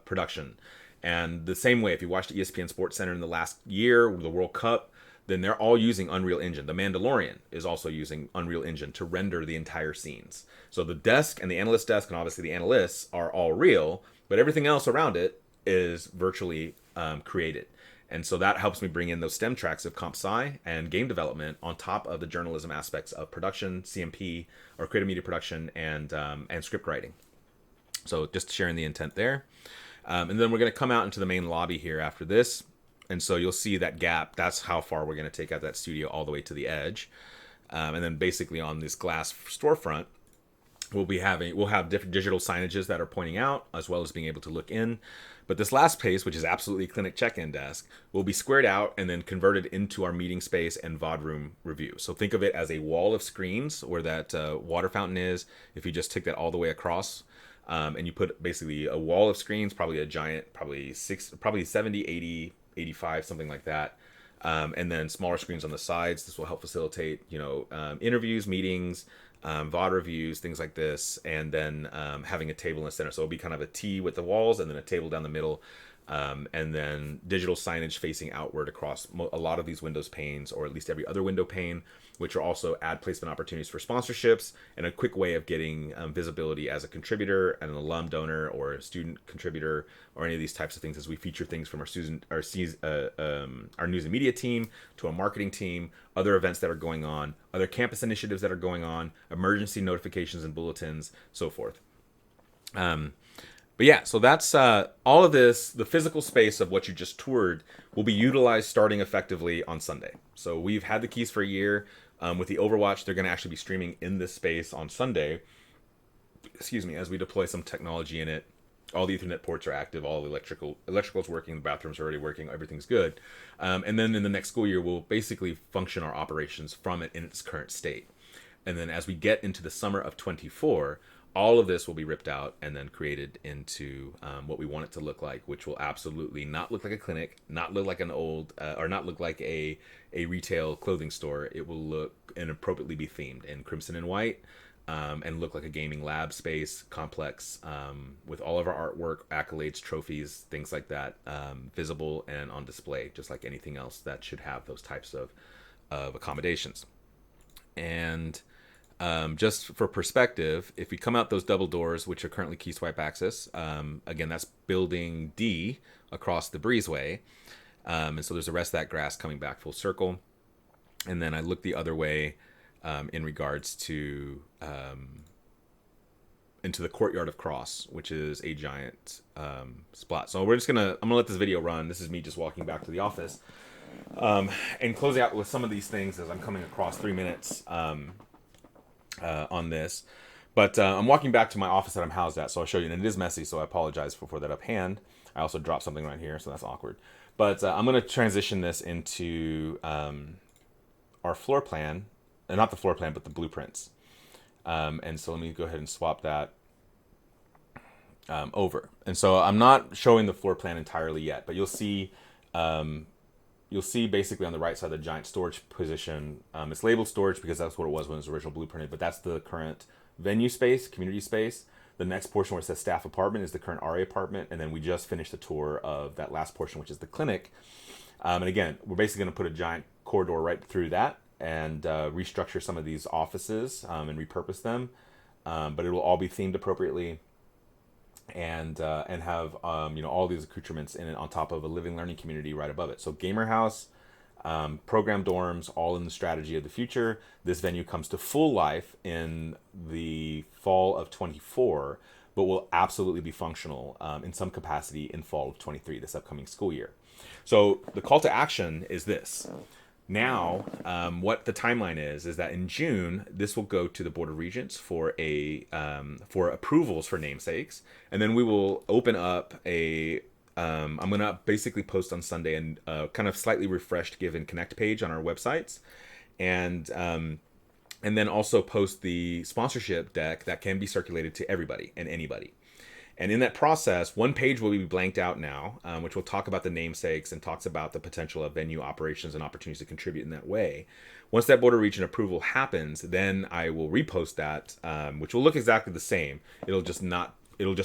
Speaker 1: production. And the same way, if you watched ESPN Sports Center in the last year, the World Cup, then they're all using Unreal Engine. The Mandalorian is also using Unreal Engine to render the entire scenes. So the desk and the analyst desk and obviously the analysts are all real, but everything else around it is virtually created. And so that helps me bring in those STEM tracks of comp sci and game development on top of the journalism aspects of production, CMP, or creative media production, and script writing. So just sharing the intent there. And then we're going to come out into the main lobby here after this. And so you'll see that gap. That's how far we're going to take out that studio all the way to the edge. And then basically on this glass storefront, we'll have different digital signages that are pointing out, as well as being able to look in. But this last space, which is absolutely a clinic check-in desk, will be squared out and then converted into our meeting space and VOD room review. So think of it as a wall of screens where that water fountain is. If you just take that all the way across, and you put basically a wall of screens, probably a giant, probably 70, 80, 85, something like that. And then smaller screens on the sides. This will help facilitate, interviews, meetings, VOD reviews, things like this, and then having a table in the center. So it'll be kind of a T with the walls and then a table down the middle, and then digital signage facing outward across a lot of these Windows panes, or at least every other window pane, which are also ad placement opportunities for sponsorships and a quick way of getting visibility as a contributor, an alum donor, or a student contributor, or any of these types of things as we feature things from our news and media team to a marketing team, other events that are going on, other campus initiatives that are going on, emergency notifications and bulletins, so forth. But yeah, so that's all of this. The physical space of what you just toured will be utilized starting effectively on Sunday. So we've had the keys for a year. With the Overwatch, they're going to actually be streaming in this space on Sunday. Excuse me, as we deploy some technology in it. All the Ethernet ports are active. All the electrical's working. The bathrooms are already working. Everything's good. And then in the next school year, we'll basically function our operations from it in its current state. And then as we get into the summer of 24, all of this will be ripped out and then created into what we want it to look like, which will absolutely not look like a clinic, not look like an old, or not look like a retail clothing store. It will look and appropriately be themed in crimson and white, and look like a gaming lab space complex, with all of our artwork, accolades, trophies, things like that, visible and on display, just like anything else that should have those types of accommodations. And just for perspective, if we come out those double doors, which are currently key swipe access, again, that's building D across the breezeway. And so there's the rest of that grass coming back full circle. And then I look the other way in regards to into the courtyard of Cross, which is a giant spot. So I'm gonna let this video run. This is me just walking back to the office, and closing out with some of these things as I'm coming across 3 minutes on this. But I'm walking back to my office that I'm housed at, so I'll show you. And it is messy, so I apologize for that uphand. I also dropped something right here, so that's awkward. But I'm going to transition this into our floor plan, not the floor plan, but the blueprints. And so let me go ahead and swap that over. And so I'm not showing the floor plan entirely yet, but you'll see basically on the right side the giant storage position. It's labeled storage because that's what it was when it was originally blueprinted, but that's the current venue space, community space. The next portion where it says staff apartment is the current RA apartment. And then we just finished the tour of that last portion, which is the clinic. And again, we're basically going to put a giant corridor right through that and restructure some of these offices and repurpose them. But it will all be themed appropriately and have all these accoutrements in it on top of a living learning community right above it. So gamer house, program dorms, all in the strategy of the future. This venue comes to full life in the fall of 24, but will absolutely be functional in some capacity in fall of 23, this upcoming school year. So the call to action is this. Now, what the timeline is that in June, this will go to the Board of Regents for for approvals for namesakes, and then we will open up I'm going to basically post on Sunday and kind of slightly refreshed Give and Connect page on our websites, and then also post the sponsorship deck that can be circulated to everybody and anybody. And in that process, one page will be blanked out now, which will talk about the namesakes and talks about the potential of venue operations and opportunities to contribute in that way. Once that Board of Regent approval happens, then I will repost that, which will look exactly the same. It'll just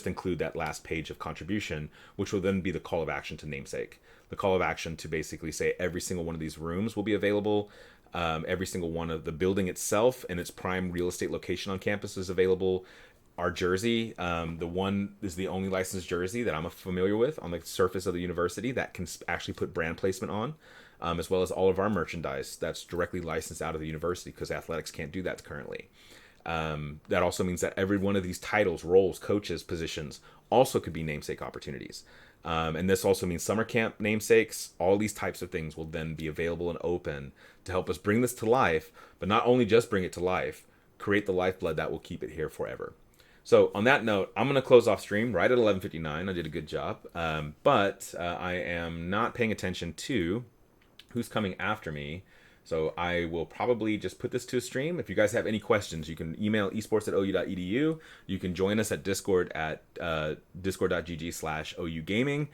Speaker 1: include that last page of contribution, which will then be the call of action to namesake. The call of action to basically say every single one of these rooms will be available. Every single one of the building itself and its prime real estate location on campus is available. Our jersey, the one is the only licensed jersey that I'm familiar with on the surface of the university that can actually put brand placement on, as well as all of our merchandise that's directly licensed out of the university because athletics can't do that currently. That also means that every one of these titles, roles, coaches, positions also could be namesake opportunities. And this also means summer camp namesakes. All these types of things will then be available and open to help us bring this to life, but not only just bring it to life, create the lifeblood that will keep it here forever. So on that note, I'm going to close off stream right at 11:59. I did a good job. But I am not paying attention to who's coming after me. So I will probably just put this to a stream. If you guys have any questions, you can email esports@ou.edu. You can join us at Discord at discord.gg/ougaming.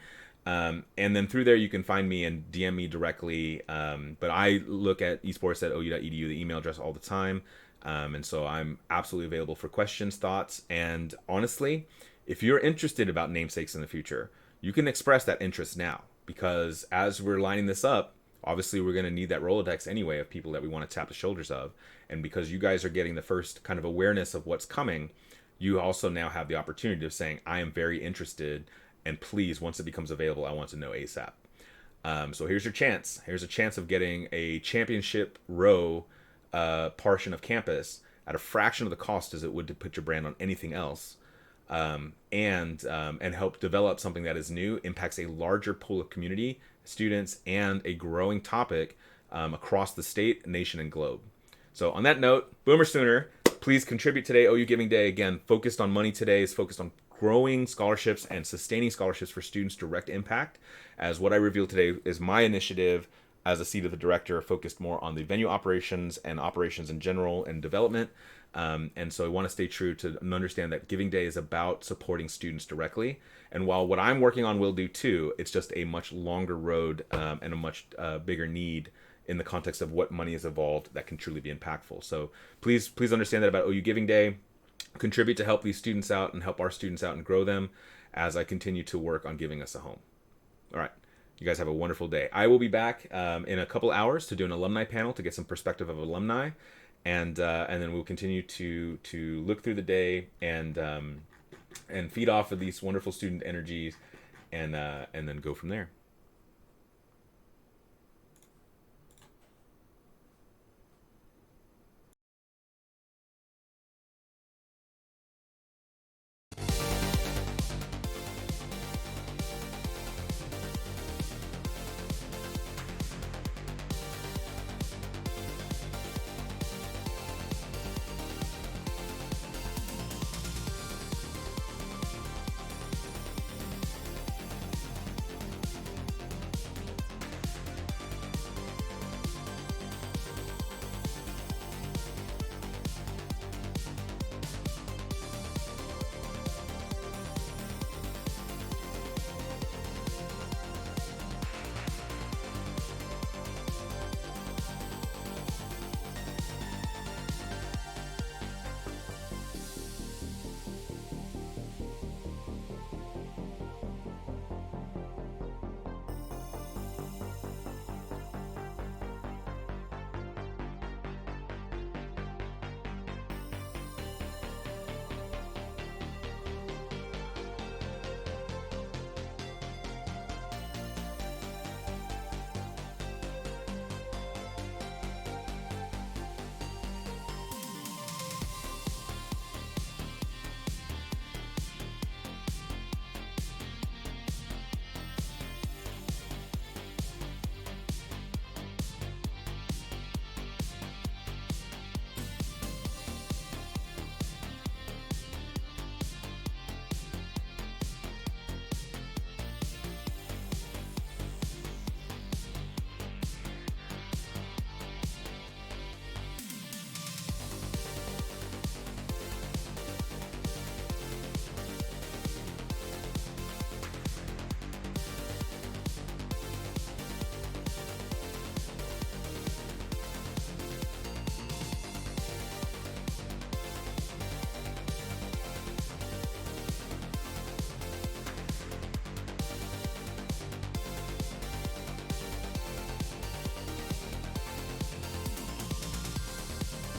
Speaker 1: And then through there, you can find me and DM me directly. But I look at esports@ou.edu, the email address, all the time. And so I'm absolutely available for questions, thoughts, and honestly, if you're interested about namesakes in the future, you can express that interest now, because as we're lining this up, obviously we're going to need that Rolodex anyway of people that we want to tap the shoulders of. And because you guys are getting the first kind of awareness of what's coming, you also now have the opportunity of saying, I am very interested, and please, once it becomes available, I want to know ASAP. So here's your chance. Here's a chance of getting a championship row portion of campus at a fraction of the cost as it would to put your brand on anything else, and help develop something that is new, impacts a larger pool of community, students, and a growing topic across the state, nation, and globe. So on that note, Boomer Sooner, please contribute today. OU Giving Day, again, focused on money today, is focused on growing scholarships and sustaining scholarships for students' direct impact, as what I revealed today is my initiative as a seat of the director, focused more on the venue operations and operations in general and development. And so I want to stay true to understand that Giving Day is about supporting students directly. And while what I'm working on will do too, it's just a much longer road and a much bigger need in the context of what money has evolved that can truly be impactful. So please understand that about OU Giving Day. Contribute to help these students out and help our students out and grow them as I continue to work on giving us a home. All right. You guys have a wonderful day. I will be back in a couple hours to do an alumni panel to get some perspective of alumni, and then we'll continue to look through the day and feed off of these wonderful student energies, and then go from there.